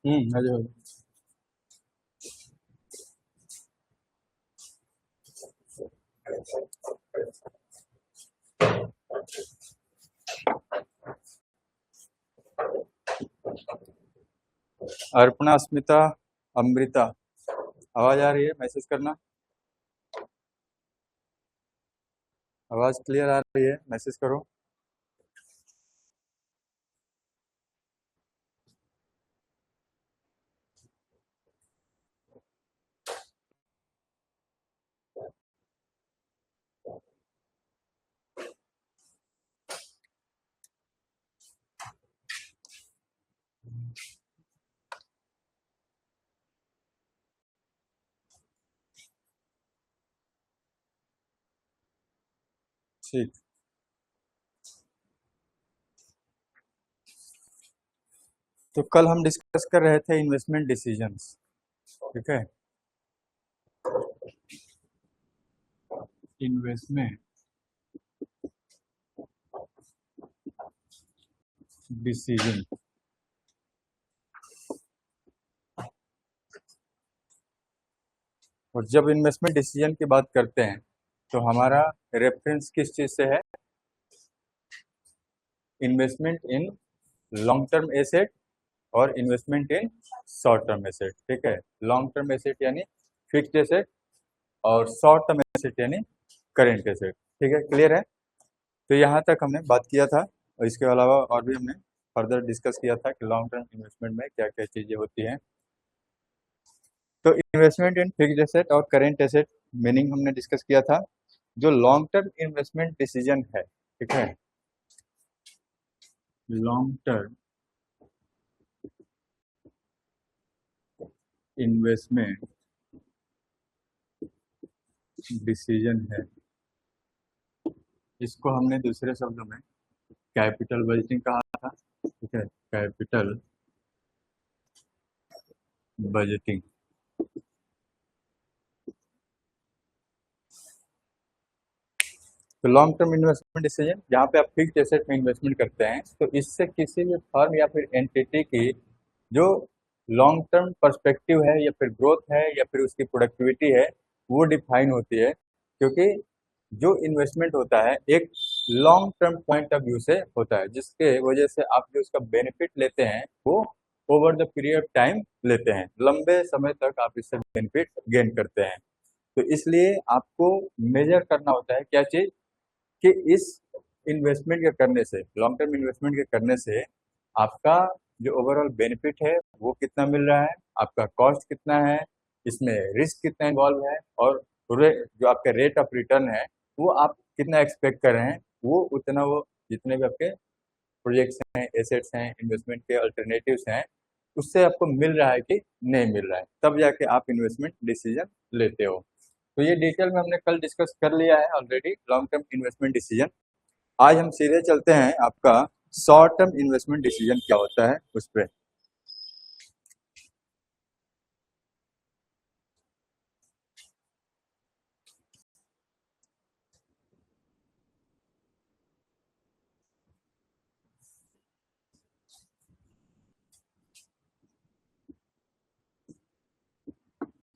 हाँ जी, हाँ जी। अर्पणा, अस्मिता, अमृता, आवाज आ रही है? मैसेज करना। आवाज क्लियर आ रही है? मैसेज करो। ठीक। तो कल हम डिस्कस कर रहे थे इन्वेस्टमेंट डिसीजंस। ठीक है। Investment decision. और जब इन्वेस्टमेंट डिसीजन की बात करते हैं तो हमारा रेफरेंस किस चीज से है? Investment in long term asset और investment in short term asset. ठीक है। लॉन्ग टर्म एसेट यानी फिक्स्ड एसेट, और शॉर्ट टर्म एसेट यानी करेंट एसेट। ठीक है, क्लियर है? तो यहाँ तक हमने बात किया था, और इसके अलावा और भी हमने फर्दर डिस्कस किया था कि लॉन्ग टर्म इन्वेस्टमेंट में क्या क्या चीज़ें होती हैं। तो इन्वेस्टमेंट इन फिक्स्ड एसेट और करेंट एसेट मीनिंग हमने डिस्कस किया था। जो लॉन्ग टर्म इन्वेस्टमेंट डिसीजन है, ठीक है, लॉन्ग टर्म इन्वेस्टमेंट डिसीजन है, इसको हमने दूसरे शब्दों में कैपिटल बजटिंग कहा था। ठीक है, कैपिटल बजटिंग। तो लॉन्ग टर्म इन्वेस्टमेंट डिसीजन जहाँ पे आप फिक्स्ड एसेट में इन्वेस्टमेंट करते हैं, तो इससे किसी भी फर्म या फिर एंटिटी की जो लॉन्ग टर्म पर्सपेक्टिव है या फिर ग्रोथ है या फिर उसकी प्रोडक्टिविटी है, वो डिफाइन होती है। क्योंकि जो इन्वेस्टमेंट होता है एक long term point of view से होता है, जिसके वजह से आप जो उसका बेनिफिट लेते हैं वो over the period of time लेते हैं, लंबे समय तक आप इससे बेनिफिट गेन करते हैं। तो इसलिए आपको मेजर करना होता है क्या चीज, कि इस इन्वेस्टमेंट के करने से, लॉन्ग टर्म इन्वेस्टमेंट के करने से आपका जो ओवरऑल बेनिफिट है वो कितना मिल रहा है, आपका कॉस्ट कितना है, इसमें रिस्क कितना इन्वॉल्व है, और जो आपका रेट ऑफ रिटर्न है वो आप कितना एक्सपेक्ट कर रहे हैं, वो उतना, वो जितने भी आपके प्रोजेक्ट्स हैं, एसेट्स हैं, इन्वेस्टमेंट के अल्टरनेटिव्स हैं, उससे आपको मिल रहा है कि नहीं मिल रहा है, तब जाके आप इन्वेस्टमेंट डिसीजन लेते हो। तो ये डिटेल में हमने कल डिस्कस कर लिया है already, long term investment decision. आज हम सीधे चलते हैं आपका शॉर्ट टर्म इन्वेस्टमेंट डिसीजन क्या होता है उस पर।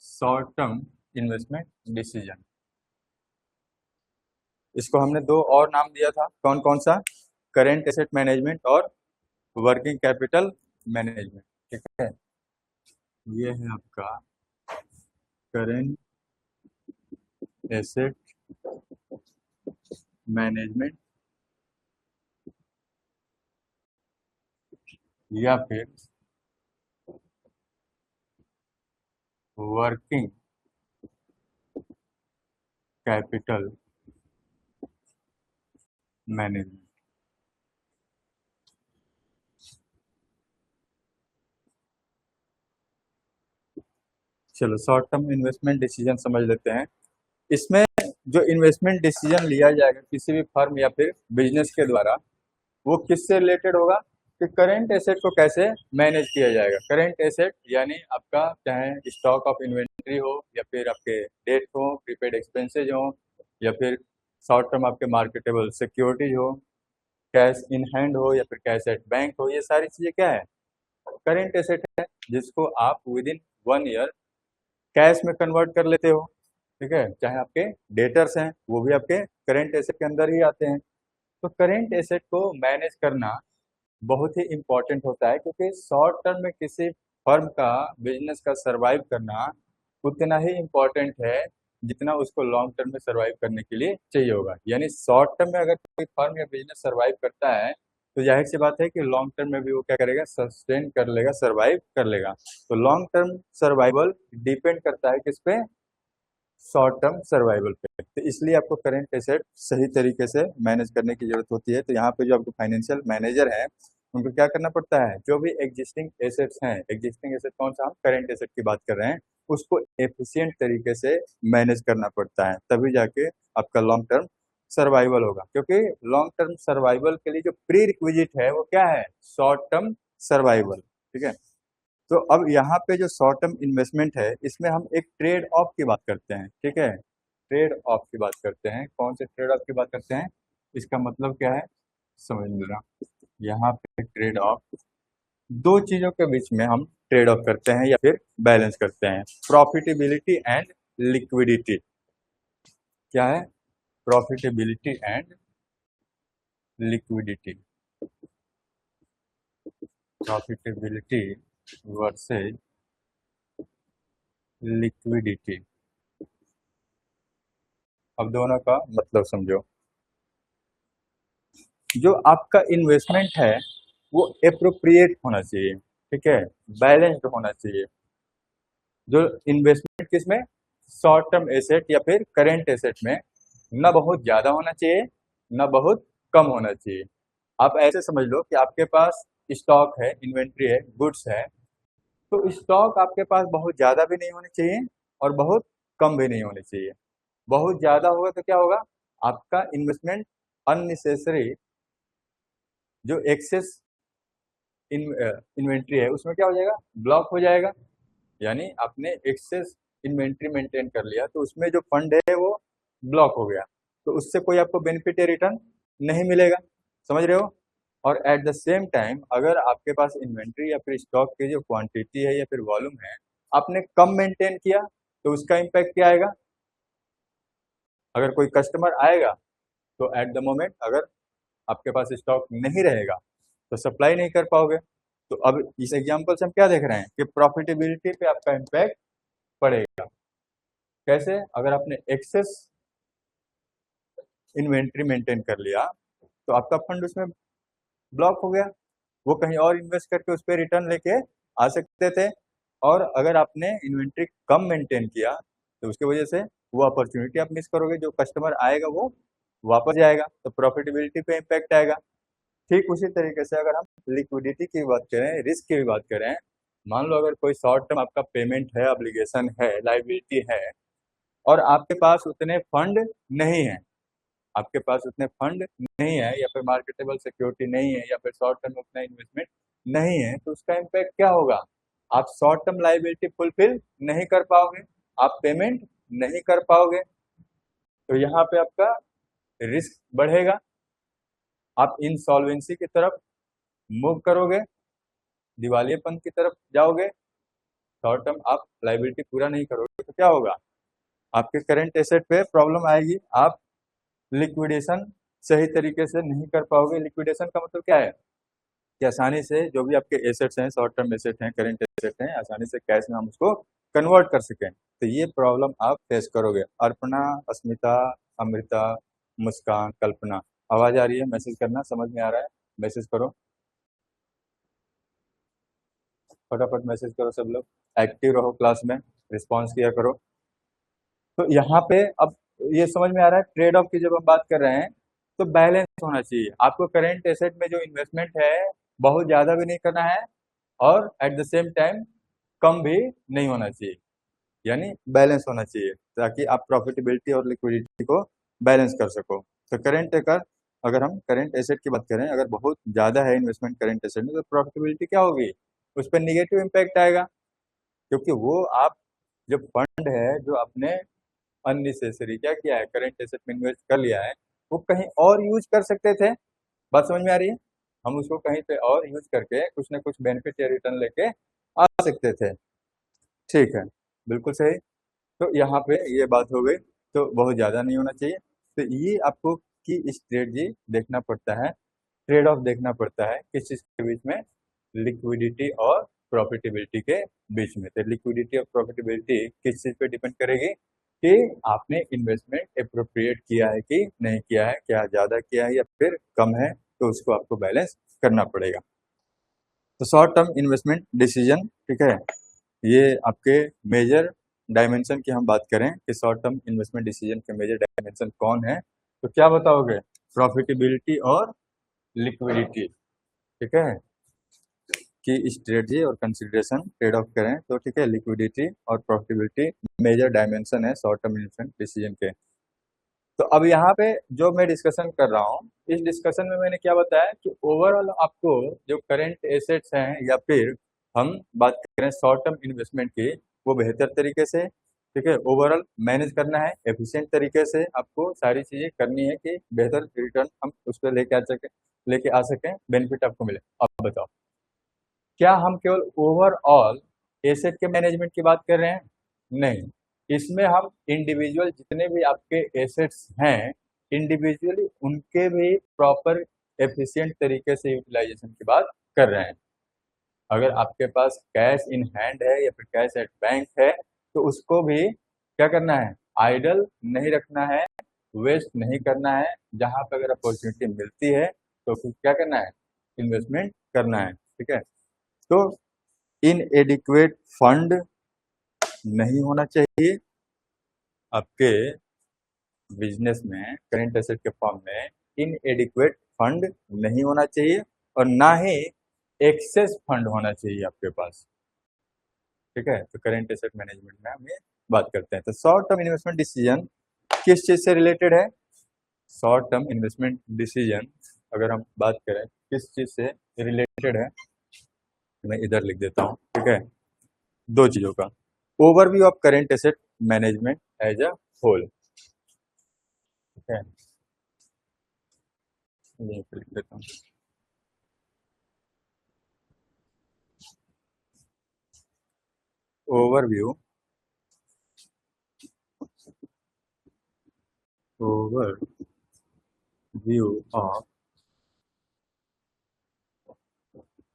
शॉर्ट टर्म इन्वेस्टमेंट डिसीजन, इसको हमने दो और नाम दिया था, कौन कौन सा? करेंट एसेट मैनेजमेंट और वर्किंग कैपिटल मैनेजमेंट। ठीक है, ये है आपका करेंट एसेट मैनेजमेंट या फिर वर्किंग कैपिटल मैनेजमेंट। चलो शॉर्ट टर्म इन्वेस्टमेंट डिसीजन समझ लेते हैं। इसमें जो इन्वेस्टमेंट डिसीजन लिया जाएगा किसी भी फर्म या फिर बिजनेस के द्वारा, वो किससे रिलेटेड होगा, कि करेंट एसेट को कैसे मैनेज किया जाएगा। करेंट एसेट यानी आपका चाहे स्टॉक ऑफ इन्वेंट्री हो, या फिर आपके डेट हो, प्रीपेड एक्सपेंसेज हो, या फिर शॉर्ट टर्म आपके मार्केटेबल सिक्योरिटीज हो, कैश इन हैंड हो, या फिर कैश एट बैंक हो, ये सारी चीज़ें क्या है, करेंट एसेट है जिसको आप विद इन 1 ईयर कैश में कन्वर्ट कर लेते हो, ठीक है। चाहे आपके डेटर्स हैं वो भी आपके करेंट एसेट के अंदर ही आते हैं। तो करेंट एसेट को मैनेज करना बहुत ही इम्पोर्टेंट होता है, क्योंकि शॉर्ट टर्म में किसी फर्म का बिजनेस का सरवाइव करना उतना ही इम्पोर्टेंट है जितना उसको लॉन्ग टर्म में सरवाइव करने के लिए चाहिए होगा। यानी शॉर्ट टर्म में अगर कोई फर्म या बिजनेस सरवाइव करता है तो जाहिर सी बात है कि लॉन्ग टर्म में भी वो क्या करेगा, सस्टेन कर लेगा, सरवाइव कर लेगा। तो लॉन्ग टर्म सर्वाइवल डिपेंड करता है किस पे, शॉर्ट टर्म सर्वाइवल पे। तो इसलिए आपको करेंट एसेट सही तरीके से मैनेज करने की जरूरत होती है। तो यहाँ पे जो आपको फाइनेंशियल मैनेजर है उनको क्या करना पड़ता है, जो भी एग्जिस्टिंग एसेट्स हैं, एग्जिस्टिंग एसेट कौन सा, हम करेंट एसेट की बात कर रहे हैं, उसको एफिशिएंट तरीके से मैनेज करना पड़ता है, तभी जाके आपका लॉन्ग टर्म सर्वाइवल होगा। क्योंकि लॉन्ग टर्म सर्वाइवल के लिए जो प्री रिक्विजिट है वो क्या है, शॉर्ट टर्म सर्वाइवल, ठीक है। तो अब यहाँ पे जो शॉर्ट टर्म इन्वेस्टमेंट है इसमें हम एक ट्रेड ऑफ की बात करते हैं, ठीक है। ट्रेड ऑफ की बात करते हैं, कौन से ट्रेड ऑफ की बात करते हैं, इसका मतलब क्या है समझ लेना। यहाँ पे ट्रेड ऑफ, दो चीजों के बीच में हम ट्रेड ऑफ करते हैं या फिर बैलेंस करते हैं, प्रॉफिटेबिलिटी एंड लिक्विडिटी। क्या है, profitability and liquidity, profitability versus liquidity. अब दोनों का मतलब समझो। जो आपका इन्वेस्टमेंट है वो एप्रोप्रिएट होना चाहिए, ठीक है, बैलेंस्ड होना चाहिए। जो इन्वेस्टमेंट किसमें, शॉर्ट टर्म एसेट या फिर करेंट एसेट में न बहुत ज्यादा होना चाहिए न बहुत कम होना चाहिए। आप ऐसे समझ लो कि आपके पास स्टॉक है, इन्वेंट्री है, गुड्स है। तो स्टॉक आपके पास बहुत ज्यादा भी नहीं होनी चाहिए और बहुत कम भी नहीं होनी चाहिए। बहुत ज्यादा होगा तो क्या होगा, आपका इन्वेस्टमेंट अननेसेसरी जो एक्सेस इन्वेंट्री है उसमें क्या हो जाएगा, ब्लॉक हो जाएगा। यानी आपने एक्सेस इन्वेंट्री मेंटेन कर लिया तो उसमें जो फंड है वो ब्लॉक हो गया, तो उससे कोई आपको बेनिफिट या रिटर्न नहीं मिलेगा, समझ रहे हो। और एट द सेम टाइम अगर आपके पास इन्वेंट्री या फिर स्टॉक की जो क्वांटिटी है या फिर वॉल्यूम है आपने कम मेंटेन किया तो उसका इम्पैक्ट क्या आएगा, अगर कोई कस्टमर आएगा तो एट द मोमेंट अगर आपके पास स्टॉक नहीं रहेगा तो सप्लाई नहीं कर पाओगे। तो अब इस एग्जांपल से हम क्या देख रहे हैं कि प्रॉफिटेबिलिटी पे आपका इम्पैक्ट पड़ेगा। कैसे, अगर आपने एक्सेस इन्वेंट्री मेंटेन कर लिया तो आपका फंड उसमें ब्लॉक हो गया, वो कहीं और इन्वेस्ट करके उस पर रिटर्न लेके आ सकते थे। और अगर आपने इन्वेंट्री कम मेंटेन किया तो उसकी वजह से वो अपॉर्चुनिटी आप मिस करोगे, जो कस्टमर आएगा वो वापस जाएगा, तो प्रॉफिटेबिलिटी पे इम्पैक्ट आएगा। ठीक उसी तरीके से अगर हम लिक्विडिटी की बात करें, रिस्क की भी बात करें, मान लो अगर कोई शॉर्ट टर्म आपका पेमेंट है, ऑब्लिगेशन है, लाइबिलिटी है और आपके पास उतने फंड नहीं है, आपके पास उतने फंड नहीं है या फिर मार्केटेबल सिक्योरिटी नहीं है या फिर शॉर्ट टर्म में उतना इन्वेस्टमेंट नहीं है, तो उसका इम्पैक्ट क्या होगा, आप शॉर्ट टर्म लाइबिलिटी फुलफिल नहीं कर पाओगे, आप पेमेंट नहीं कर पाओगे, तो यहाँ पे आपका रिस्क बढ़ेगा, आप इंसॉल्वेंसी की तरफ मूव करोगे, दिवालियेपन की तरफ जाओगे। शॉर्ट टर्म आप लाइबिलिटी पूरा नहीं करोगे तो क्या होगा, आपके करंट एसेट पे प्रॉब्लम आएगी, आप लिक्विडेशन सही तरीके से नहीं कर पाओगे। लिक्विडेशन का मतलब क्या है कि आसानी से जो भी आपके एसेट्स हैं, शॉर्ट टर्म एसेट हैं, करंट एसेट हैं, आसानी से कैश में हम उसको कन्वर्ट कर सकें। तो ये प्रॉब्लम आप फेस करोगे। अर्पणा, अस्मिता, अमृता, मुस्कान, कल्पना, आवाज आ रही है, मैसेज करना, समझ में आ रहा है मैसेज करो, फटाफट मैसेज करो, सब लोग एक्टिव रहो, क्लास में रिस्पॉन्स किया करो। तो यहाँ पे अब ये समझ में आ रहा है, ट्रेड ऑफ की जब हम बात कर रहे हैं तो बैलेंस होना चाहिए। आपको करेंट एसेट में जो इन्वेस्टमेंट है बहुत ज्यादा भी नहीं करना है और एट द सेम टाइम कम भी नहीं होना चाहिए, यानी बैलेंस होना चाहिए ताकि आप प्रॉफिटेबिलिटी और लिक्विडिटी को बैलेंस कर सको। तो करेंट अगर हम करेंट एसेट की बात करें, अगर बहुत ज्यादा है इन्वेस्टमेंट करेंट एसेट में तो प्रॉफिटेबिलिटी क्या होगी, उस पर निगेटिव इम्पैक्ट आएगा, क्योंकि वो आप जो फंड है जो आपने अननेसेसरी क्या किया है, करंट एसेट में इन्वेस्ट कर लिया है, वो कहीं और यूज कर सकते थे। बात समझ में आ रही है। हम उसको कहीं पे और यूज करके कुछ ना कुछ बेनिफिट या रिटर्न लेके आ सकते थे। ठीक है, बिल्कुल सही। तो यहाँ पे ये बात हो गई, तो बहुत ज़्यादा नहीं होना चाहिए। तो ये आपको की स्ट्रेटजी देखना पड़ता है, ट्रेड ऑफ देखना पड़ता है किस चीज़ के बीच में, लिक्विडिटी और प्रॉफिटेबिलिटी के बीच में। तो लिक्विडिटी और प्रॉफिटेबिलिटी किस चीज़ पे डिपेंड करेगी कि आपने इन्वेस्टमेंट अप्रोप्रिएट किया है कि नहीं किया है, क्या ज़्यादा किया है या फिर कम है, तो उसको आपको बैलेंस करना पड़ेगा। तो शॉर्ट टर्म इन्वेस्टमेंट डिसीजन, ठीक है, ये आपके मेजर डायमेंशन की हम बात करें कि शॉर्ट टर्म इन्वेस्टमेंट डिसीजन के मेजर डायमेंशन कौन है, तो क्या बताओगे? प्रॉफिटेबिलिटी और लिक्विडिटी, ठीक है, की स्ट्रेटजी और कंसिडरेशन ट्रेड ऑफ करें तो ठीक है, लिक्विडिटी और प्रॉफिटेबिलिटी मेजर डायमेंशन है शॉर्ट टर्म इन्वेस्टमेंट डिसीजन के। तो अब यहाँ पे जो मैं डिस्कशन कर रहा हूँ, इस डिस्कशन में मैंने क्या बताया कि ओवरऑल आपको जो करंट एसेट्स हैं या फिर हम बात करें शॉर्ट टर्म इन्वेस्टमेंट की, वो बेहतर तरीके से, ठीक है, ओवरऑल मैनेज करना है, एफिशिएंट तरीके से आपको सारी चीजें करनी है कि बेहतर रिटर्न हम उस पर लेके आ सकें, बेनिफिट आपको मिले। अब बताओ, क्या हम केवल ओवरऑल एसेट के मैनेजमेंट की बात कर रहे हैं? नहीं, इसमें हम इंडिविजुअल जितने भी आपके एसेट्स हैं, इंडिविजुअली उनके भी प्रॉपर एफिशिएंट तरीके से यूटिलाइजेशन की बात कर रहे हैं। अगर आपके पास कैश इन हैंड है या फिर कैश एट बैंक है, तो उसको भी क्या करना है? आइडल नहीं रखना है, वेस्ट नहीं करना है। जहां पे अगर अपॉर्चुनिटी मिलती है तो फिर क्या करना है? इन्वेस्टमेंट करना है, ठीक है। तो इनएडिक्वेट फंड नहीं होना चाहिए आपके बिजनेस में, करेंट एसेट के फॉर्म में इनएडिक्वेट फंड नहीं होना चाहिए और ना ही एक्सेस फंड होना चाहिए आपके पास, ठीक है। तो करेंट एसेट मैनेजमेंट में हम ये बात करते हैं। तो शॉर्ट टर्म इन्वेस्टमेंट डिसीजन किस चीज से रिलेटेड है? शॉर्ट टर्म इन्वेस्टमेंट डिसीजन अगर हम बात करें किस चीज से रिलेटेड है, मैं इधर लिख देता हूँ, ठीक है, दो चीजों का। Overview of current asset management as a whole, ठीक है, ये लिख देता हूँ। Overview overview of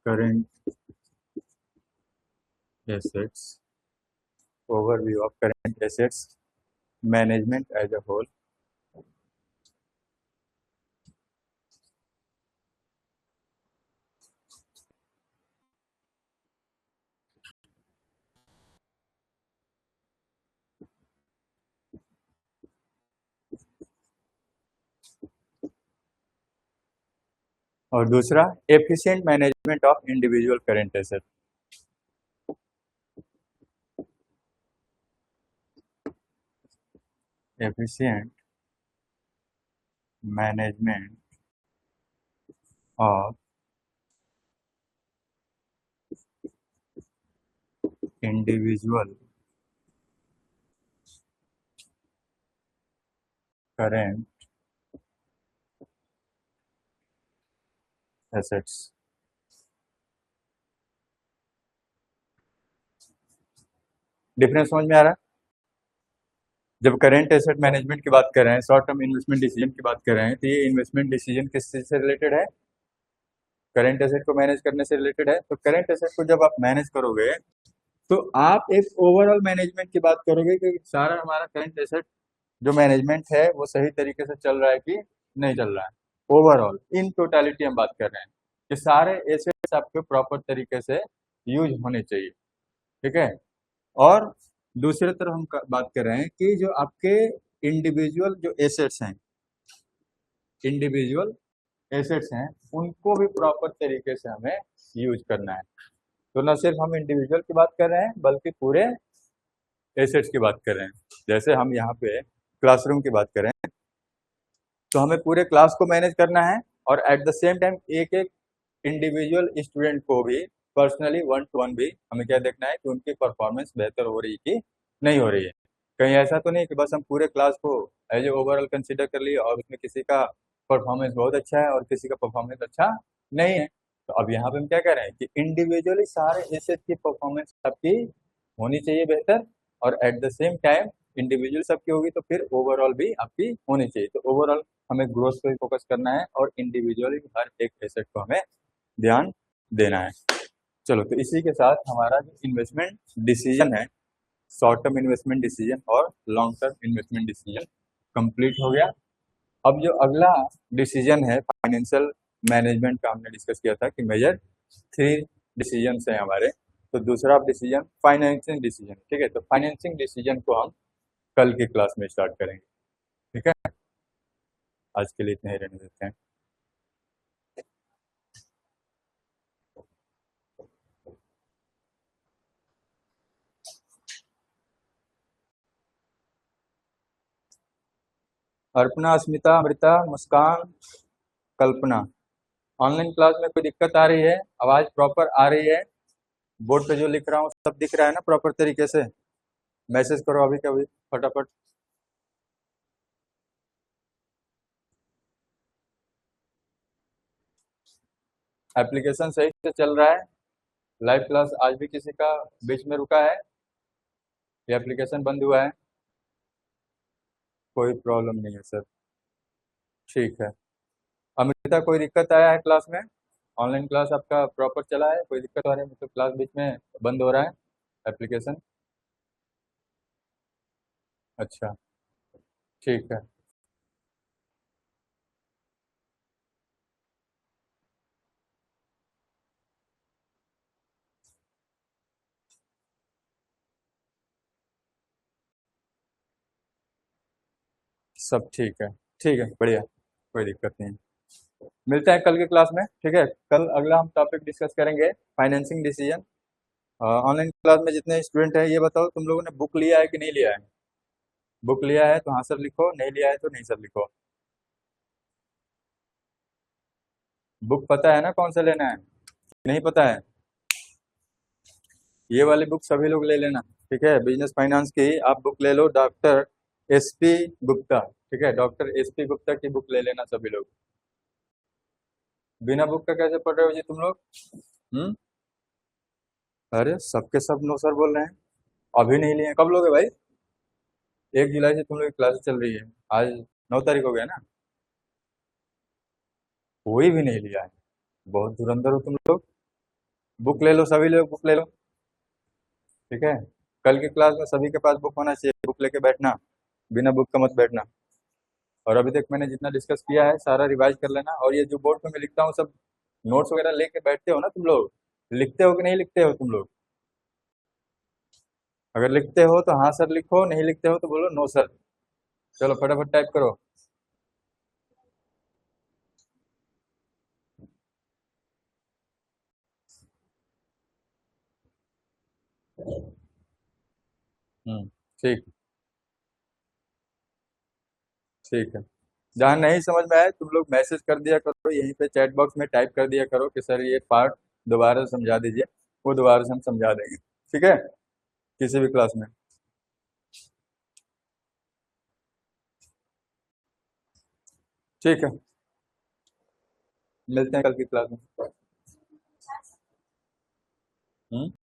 current assets, overview of current assets management as a whole. और दूसरा efficient management of individual current asset, efficient management of individual current assets. Difference समझ में आ रहा है? जब करेंट एसेट मैनेजमेंट की बात कर रहे हैं, शॉर्ट टर्म इन्वेस्टमेंट डिसीजन की बात कर रहे हैं, तो ये इन्वेस्टमेंट डिसीजन किस चीज से रिलेटेड है? करेंट एसेट को मैनेज करने से रिलेटेड है। तो करेंट एसेट को जब आप मैनेज करोगे तो आप एक ओवरऑल मैनेजमेंट की बात करोगे कि सारा हमारा करंट एसेट जो मैनेजमेंट है वो सही तरीके से चल रहा है कि नहीं चल रहा है। ओवरऑल इन टोटालिटी हम बात कर रहे हैं कि सारे एसेट्स आपके प्रॉपर तरीके से यूज होने चाहिए, ठीक है। और दूसरी तरफ हम बात कर रहे हैं कि जो आपके इंडिविजुअल जो एसेट्स हैं, इंडिविजुअल एसेट्स हैं, उनको भी प्रॉपर तरीके से हमें यूज करना है। तो न सिर्फ हम इंडिविजुअल की बात कर रहे हैं बल्कि पूरे एसेट्स की बात कर रहे हैं। जैसे हम यहाँ पे क्लासरूम की बात करें तो हमें पूरे क्लास को मैनेज करना है और एट द सेम टाइम एक एक इंडिविजुअल स्टूडेंट को भी पर्सनली वन टू वन भी हमें क्या देखना है कि उनकी परफॉर्मेंस बेहतर हो रही है कि नहीं हो रही है। कहीं ऐसा तो नहीं कि बस हम पूरे क्लास को एज ए ओवरऑल कंसिडर कर लिए और उसमें किसी का परफॉर्मेंस बहुत अच्छा है और किसी का परफॉर्मेंस अच्छा नहीं है। तो अब यहाँ पे हम क्या कह रहे हैं कि इंडिविजुअली सारे एसेट की परफॉर्मेंस आपकी होनी चाहिए बेहतर, और at the same time individual सबकी होगी तो फिर ओवरऑल भी आपकी होनी चाहिए। तो ओवरऑल हमें ग्रोथ पे फोकस करना है और इंडिविजुअली हर एक एसेट को हमें ध्यान देना है। चलो, तो इसी के साथ हमारा जो इन्वेस्टमेंट डिसीजन है, शॉर्ट टर्म इन्वेस्टमेंट डिसीजन और long term investment decision complete हो गया। अब जो अगला डिसीजन है फाइनेंशियल मैनेजमेंट का, हमने डिस्कस किया था कि मेजर थ्री डिसीजन है हमारे। तो दूसरा डिसीजन फाइनेंसिंग डिसीजन, ठीक है। तो फाइनेंसिंग डिसीजन को हम कल की क्लास में स्टार्ट करेंगे, ठीक है। आज के लिए इतना ही रहने देते हैं। अर्पणा, अस्मिता, अमृता, मुस्कान, कल्पना, ऑनलाइन क्लास में कोई दिक्कत आ रही है? आवाज प्रॉपर आ रही है? बोर्ड पे जो लिख रहा हूँ सब दिख रहा है ना प्रॉपर तरीके से? मैसेज करो अभी कभी फटाफट। एप्लीकेशन सही से चल रहा है? लाइव क्लास आज भी किसी का बीच में रुका है या एप्लीकेशन बंद हुआ है? कोई प्रॉब्लम नहीं है सर, ठीक है। अमृता, कोई दिक्कत आया है क्लास में? ऑनलाइन क्लास आपका प्रॉपर चला है? कोई दिक्कत आ रही है मतलब क्लास बीच में बंद हो रहा है एप्लीकेशन? अच्छा, ठीक है। सब ठीक है, ठीक है, बढ़िया, कोई दिक्कत नहीं है। मिलते हैं कल की क्लास में, ठीक है। कल अगला हम टॉपिक डिस्कस करेंगे फाइनेंसिंग डिसीजन। ऑनलाइन क्लास में जितने स्टूडेंट हैं ये बताओ, तुम लोगों ने बुक लिया है कि नहीं लिया है? बुक लिया है तो हाँ सर लिखो, नहीं लिया है तो नहीं सर लिखो। बुक पता है ना कौन सा लेना है? नहीं पता है? ये वाली बुक सभी लोग ले लेना, ठीक है। बिजनेस फाइनेंस की आप बुक ले लो, डॉक्टर एसपी गुप्ता, ठीक है। डॉक्टर एसपी गुप्ता की बुक ले लेना सभी लोग। बिना बुक का कैसे पढ़ रहे हो जी तुम लोग? हम्म? अरे सबके सब नो सर बोल रहे हैं। अभी नहीं लिए? कब लोगे भाई? 1 जुलाई से तुम लोग की क्लास चल रही है। आज 9 तारीख हो गया ना? कोई भी नहीं लिया है? बहुत धुरंधर हो तुम लोग। बुक ले लो, सभी लोग बुक ले लो, ठीक है। कल की क्लास में सभी के पास बुक होना चाहिए, बुक लेके बैठना, बिना बुक का मत बैठना। और अभी तक मैंने जितना डिस्कस किया है सारा रिवाइज कर लेना। और ये जो बोर्ड पे मैं लिखता हूँ सब नोट्स वगैरह लेके बैठते हो ना तुम लोग? लिखते हो कि नहीं लिखते हो तुम लोग? अगर लिखते हो तो हाँ सर लिखो, नहीं लिखते हो तो बोलो नो सर। चलो फटाफट टाइप करो। ठीक, ठीक है। जहाँ नहीं समझ में आए तुम लोग मैसेज कर दिया करो, यहीं पे चैट बॉक्स में टाइप कर दिया करो कि सर ये पार्ट दोबारा समझा दीजिए, वो दोबारा से हम समझा देंगे, ठीक है, किसी भी क्लास में। ठीक है, मिलते हैं कल की क्लास में। हम्म।